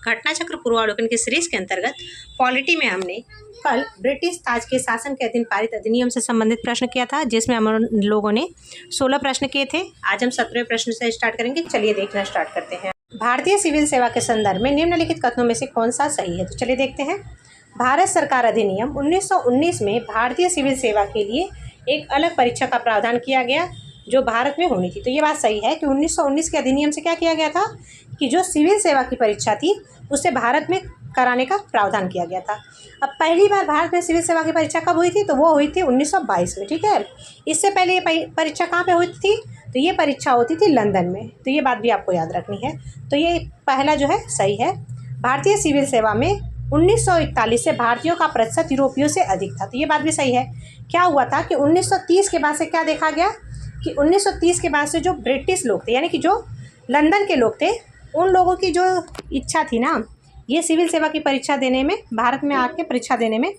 घटना चक्र पूर्वावलोकन की सीरीज के अंतर्गत पॉलिटी में हमने कल ब्रिटिश ताज के शासन के अधीन पारित अधिनियम से संबंधित प्रश्न किया था, जिसमें हम लोगों ने 16 प्रश्न किए थे। आज हम 17वें प्रश्न से स्टार्ट करेंगे। चलिए देखना स्टार्ट करते हैं। भारतीय सिविल सेवा के संदर्भ में निम्नलिखित कथनों में से कौन सा सही है? तो चलिए देखते हैं। भारत सरकार अधिनियम 1919 में भारतीय सिविल सेवा के लिए एक अलग परीक्षा का प्रावधान किया गया जो भारत में होनी थी। तो ये बात सही है कि 1919 के अधिनियम से क्या किया गया था कि जो सिविल सेवा की परीक्षा थी उसे भारत में कराने का प्रावधान किया गया था। अब पहली बार भारत में सिविल सेवा की परीक्षा कब हुई थी? तो वो हुई थी 1922 में। ठीक है, इससे पहले ये परीक्षा कहाँ पे हुई थी? तो ये परीक्षा होती थी लंदन में। तो ये बात भी आपको याद रखनी है। तो ये पहला जो है सही है। भारतीय सिविल सेवा में 1941 से भारतीयों का प्रतिशत यूरोपियों से अधिक था। तो ये बात भी सही है। क्या हुआ था कि 1930 के बाद से क्या देखा गया कि 1930 के बाद से जो ब्रिटिश लोग थे, यानी कि जो लंदन के लोग थे, उन लोगों की जो इच्छा थी ना, ये सिविल सेवा की परीक्षा देने में, भारत में आके परीक्षा देने में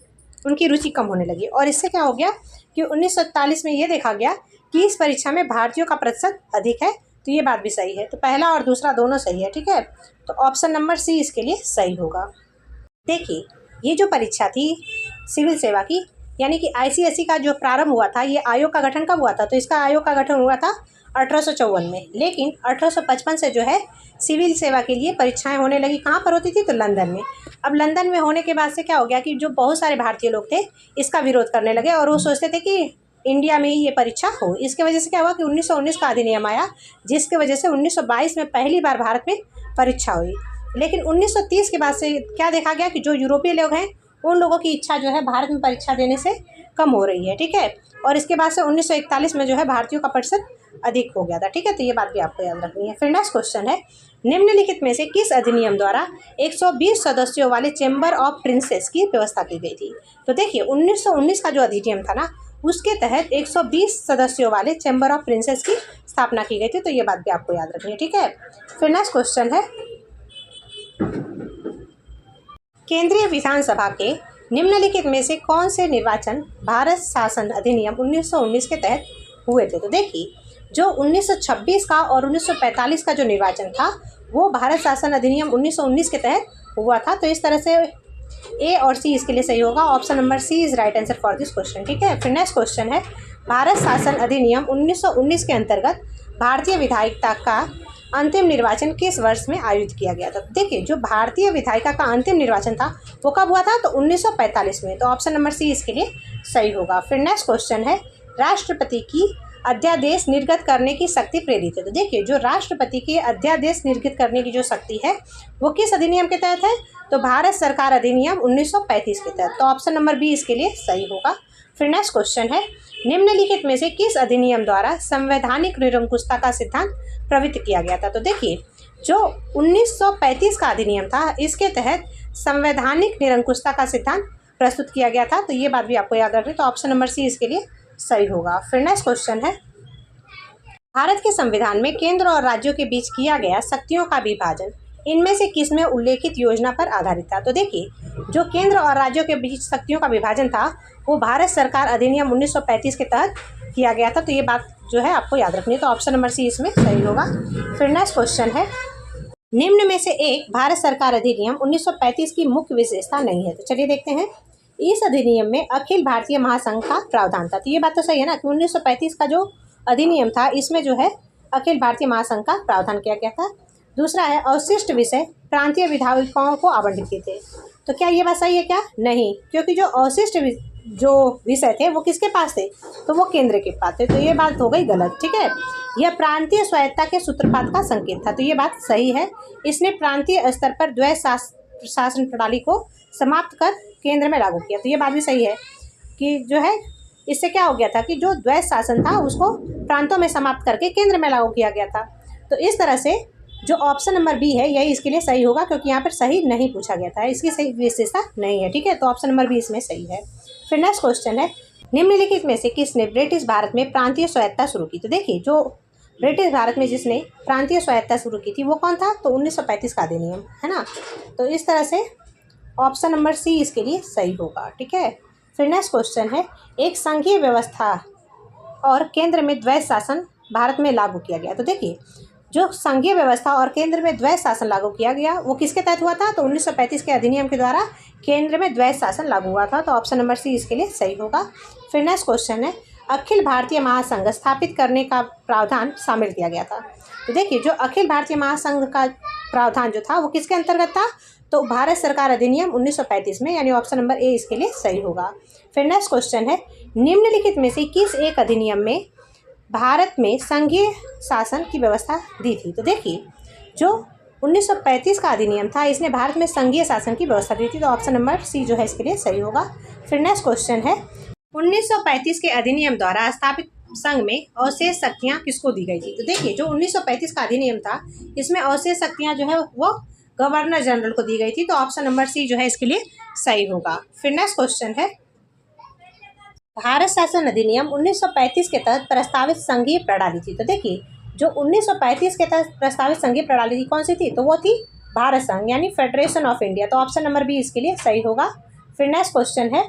उनकी रुचि कम होने लगी। और इससे क्या हो गया कि 1947 में ये देखा गया कि इस परीक्षा में भारतीयों का प्रतिशत अधिक है। तो ये बात भी सही है। तो पहला और दूसरा दोनों सही है। ठीक है, तो ऑप्शन नंबर सी इसके लिए सही होगा। देखिए, ये जो परीक्षा थी सिविल सेवा की, यानी कि आईसीएसई का जो प्रारंभ हुआ था, ये आयोग का गठन कब हुआ था? तो इसका आयोग का गठन हुआ था 1854 में। लेकिन 1855 से जो है सिविल सेवा के लिए परीक्षाएं होने लगी। कहाँ पर होती थी? तो लंदन में। अब लंदन में होने के बाद से क्या हो गया कि जो बहुत सारे भारतीय लोग थे इसका विरोध करने लगे और वो सोचते थे कि इंडिया में ही ये परीक्षा हो। इसके वजह से क्या हुआ कि 1919 का अधिनियम आया, जिसके वजह से 1922 में पहली बार भारत में परीक्षा हुई। लेकिन 1930 के बाद से क्या देखा गया कि जो यूरोपीय लोग हैं उन लोगों की इच्छा जो है भारत में परीक्षा देने से कम हो रही है। ठीक है, और इसके बाद से 1941 में जो है भारतीयों का प्रतिशत अधिक हो गया था। ठीक है, तो ये बात भी आपको याद रखनी है। फिर नेक्स्ट क्वेश्चन है, निम्नलिखित में से किस अधिनियम द्वारा 120 सदस्यों वाले चैम्बर ऑफ प्रिंसेस की व्यवस्था की गई थी? तो देखिए, 1919 का जो अधिनियम था ना, उसके तहत 120 सदस्यों वाले चैम्बर ऑफ प्रिंसेस की स्थापना की गई थी। तो ये बात भी आपको याद रखनी है। ठीक है, फिर नेक्स्ट क्वेश्चन है, केंद्रीय विधानसभा के निम्नलिखित में से कौन से निर्वाचन भारत शासन अधिनियम 1919 के तहत हुए थे? तो देखिए, जो 1926 का और 1945 का जो निर्वाचन था वो भारत शासन अधिनियम 1919 के तहत हुआ था। तो इस तरह से ए और सी इसके लिए सही होगा। Option number C is right answer for this question. ठीक है, फिर नेक्स्ट क्वेश्चन है, भारत शासन अधिनियम 1919 के अंतर्गत भारतीय विधायिका का अंतिम निर्वाचन किस वर्ष में आयोजित किया गया था? देखिए, जो भारतीय विधायिका का अंतिम निर्वाचन था वो कब हुआ था? तो 1945 में। तो ऑप्शन नंबर सी इसके लिए सही होगा। फिर नेक्स्ट क्वेश्चन है, राष्ट्रपति की अध्यादेश निर्गत करने की शक्ति प्रेरित है। तो देखिए, जो राष्ट्रपति की अध्यादेश निर्गत करने की जो शक्ति है वो किस अधिनियम के तहत है? तो भारत सरकार अधिनियम 1935 के तहत। तो ऑप्शन नंबर बी इसके लिए सही होगा। फिर नेक्स्ट क्वेश्चन है, निम्नलिखित में से किस अधिनियम द्वारा संवैधानिक निरंकुशता का सिद्धांत प्रवृत्त किया गया था? तो देखिए, जो 1935 का अधिनियम था इसके तहत संवैधानिक निरंकुशता का सिद्धांत प्रस्तुत किया गया था। तो ये बात भी आपको याद रखनी है। तो ऑप्शन नंबर सी इसके लिए सही होगा। फिर नेक्स्ट क्वेश्चन है, भारत के संविधान में केंद्र और राज्यों के बीच किया गया शक्तियों का विभाजन इनमें से किसमें उल्लेखित योजना पर आधारित था? तो देखिए, जो केंद्र और राज्यों के बीच शक्तियों का विभाजन था वो भारत सरकार अधिनियम 1935 के तहत किया गया था। तो ये बात जो है आपको याद रखनी है। तो ऑप्शन नंबर सी इसमें सही होगा। फिर नेक्स्ट क्वेश्चन है, निम्न में से एक भारत सरकार अधिनियम 1935 की मुख्य विशेषता नहीं है? तो चलिए देखते हैं। इस अधिनियम में अखिल भारतीय महासंघ का प्रावधान था। तो ये बात तो सही है ना कि 1935 का जो अधिनियम था इसमें जो है अखिल भारतीय महासंघ का प्रावधान किया गया था। दूसरा है, अवशिष्ट विषय प्रांतीय विधायिकाओं को आवंटित किए थे। तो क्या ये बात सही है? क्या नहीं, क्योंकि जो अवशिष्ट जो विषय थे वो किसके पास थे? तो वो केंद्र के पास थे। तो ये बात हो गई गलत। ठीक है, यह प्रांतीय स्वायत्तता के सूत्रपात का संकेत था। तो ये बात सही है। इसने प्रांतीय स्तर पर द्वैध शासन प्रणाली को समाप्त कर केंद्र में लागू किया। तो ये बात भी सही है कि जो है इससे क्या हो गया था कि जो द्वैध शासन था उसको प्रांतों में समाप्त करके केंद्र में लागू किया गया था। तो इस तरह से जो ऑप्शन नंबर बी है यही इसके लिए सही होगा, क्योंकि यहाँ पर सही नहीं पूछा गया था, इसकी सही विशेषता नहीं है। ठीक है, तो ऑप्शन नंबर बी इसमें सही है। फिर नेक्स्ट क्वेश्चन है, निम्नलिखित में से किसने ब्रिटिश भारत में प्रांतीय स्वायत्तता शुरू की? तो देखिए, जो ब्रिटिश भारत में जिसने प्रांतीय स्वायत्तता शुरू की थी वो कौन था? तो 1935 का अधिनियम है ना। तो इस तरह से ऑप्शन नंबर सी इसके लिए सही होगा। ठीक है, फिर नेक्स्ट क्वेश्चन है, एक संघीय व्यवस्था और केंद्र में द्वैध शासन भारत में लागू किया गया। तो देखिए, जो संघीय व्यवस्था और केंद्र में द्वैध शासन लागू किया गया वो किसके तहत हुआ था? तो 1935 के अधिनियम के द्वारा केंद्र में द्वैध शासन लागू हुआ था। तो ऑप्शन नंबर सी इसके लिए सही होगा। फिर नेक्स्ट क्वेश्चन है, अखिल भारतीय महासंघ स्थापित करने का प्रावधान शामिल किया गया था। तो देखिए, जो अखिल भारतीय महासंघ का प्रावधान जो था वो किसके अंतर्गत था? तो भारत सरकार अधिनियम 1935 में, यानी ऑप्शन नंबर ए इसके लिए सही होगा। फिर नेक्स्ट क्वेश्चन है, निम्नलिखित में से किस एक अधिनियम में भारत में संघीय शासन की व्यवस्था दी थी? तो देखिए, जो 1935 का अधिनियम था इसने भारत में संघीय शासन की व्यवस्था दी थी। तो ऑप्शन नंबर सी जो है इसके लिए सही होगा। फिर नेक्स्ट क्वेश्चन है, 1935 के अधिनियम द्वारा स्थापित संघ में अवशेष शक्तियाँ किसको दी गई थी? तो देखिए, जो 1935 का अधिनियम था इसमें अवशेष शक्तियाँ जो है वो गवर्नर जनरल को दी गई थी। तो ऑप्शन नंबर सी जो है इसके लिए सही होगा। फिर नेक्स्ट क्वेश्चन है, भारत शासन अधिनियम 1935 के तहत प्रस्तावित संघीय प्रणाली थी। तो देखिए, जो 1935 के तहत प्रस्तावित संघीय प्रणाली थी कौन सी थी? तो वो थी भारत संघ, यानी फेडरेशन ऑफ इंडिया। तो ऑप्शन नंबर बी इसके लिए सही होगा। फिर नेक्स्ट क्वेश्चन है,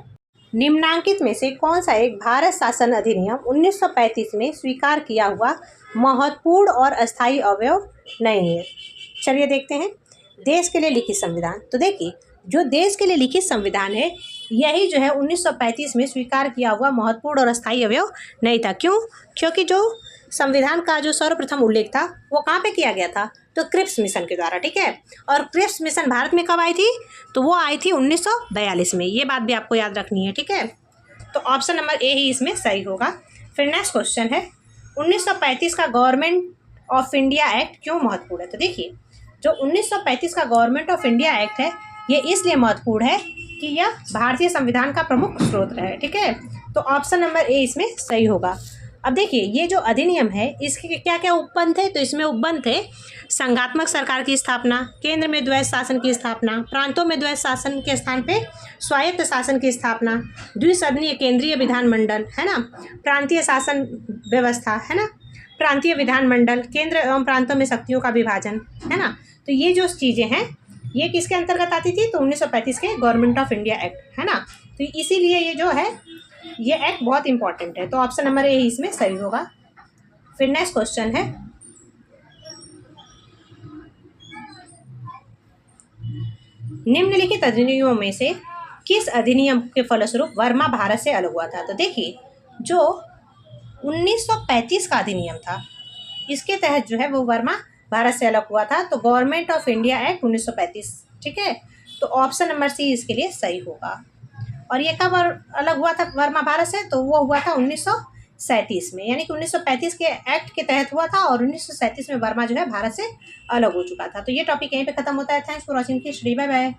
निम्नांकित में से कौन सा एक भारत शासन अधिनियम 1935 में स्वीकार किया हुआ महत्वपूर्ण और अस्थायी अवयव नहीं है? चलिए देखते हैं। देश के लिए लिखित संविधान। तो देखिए, जो देश के लिए लिखित संविधान है यही जो है 1935 में स्वीकार किया हुआ महत्वपूर्ण और अस्थायी अवयव नहीं था। क्यों? क्योंकि जो संविधान का जो सर्वप्रथम उल्लेख था वो कहाँ पे किया गया था? तो क्रिप्स मिशन के द्वारा, ठीक है। और क्रिप्स मिशन भारत में कब आई थी? तो वो आई थी 1942 में। ये बात भी आपको याद रखनी है, ठीक है। तो ऑप्शन नंबर ए ही इसमें सही होगा। फिर नेक्स्ट क्वेश्चन है, 1935 का गवर्नमेंट ऑफ इंडिया एक्ट क्यों महत्वपूर्ण है? तो देखिए, जो 1935 का गवर्नमेंट ऑफ इंडिया एक्ट है ये इसलिए महत्वपूर्ण है कि यह भारतीय संविधान का प्रमुख स्रोत है, ठीक है। तो ऑप्शन नंबर ए इसमें सही होगा। अब देखिए, ये जो अधिनियम है इसके क्या क्या उपबंध थे? तो इसमें उपबंध थे संघात्मक सरकार की स्थापना, केंद्र में द्वैध शासन की स्थापना, प्रांतों में द्वैध शासन के स्थान पे स्वायत्त शासन की स्थापना, द्विसदनीय केंद्रीय विधानमंडल, है ना, प्रांतीय शासन व्यवस्था, है ना, प्रांतीय विधानमंडल, केंद्र एवं प्रांतों में शक्तियों का विभाजन, है ना। तो ये जो चीज़ें हैं ये किसके अंतर्गत आती थी? तो 1935 के गवर्नमेंट ऑफ इंडिया एक्ट, है ना। तो इसीलिए ये जो है ये एक्ट बहुत इंपॉर्टेंट है। तो ऑप्शन नंबर ए इसमें सही होगा। फिर नेक्स्ट क्वेश्चन है, निम्नलिखित अधिनियमों में से किस अधिनियम के फलस्वरूप वर्मा भारत से अलग हुआ था? तो देखिए, जो 1935 का अधिनियम था इसके तहत जो है वो वर्मा भारत से अलग हुआ था। तो गवर्नमेंट ऑफ इंडिया एक्ट 1935, ठीक है। तो ऑप्शन नंबर सी इसके लिए सही होगा। और ये कब अलग हुआ था वर्मा भारत से? तो वो हुआ था 1937 में, यानी कि 1935 के एक्ट के तहत हुआ था और 1937 में वर्मा जो है भारत से अलग हो चुका था। तो ये टॉपिक यहीं पे खत्म होता है। Thanks for watching, bye bye.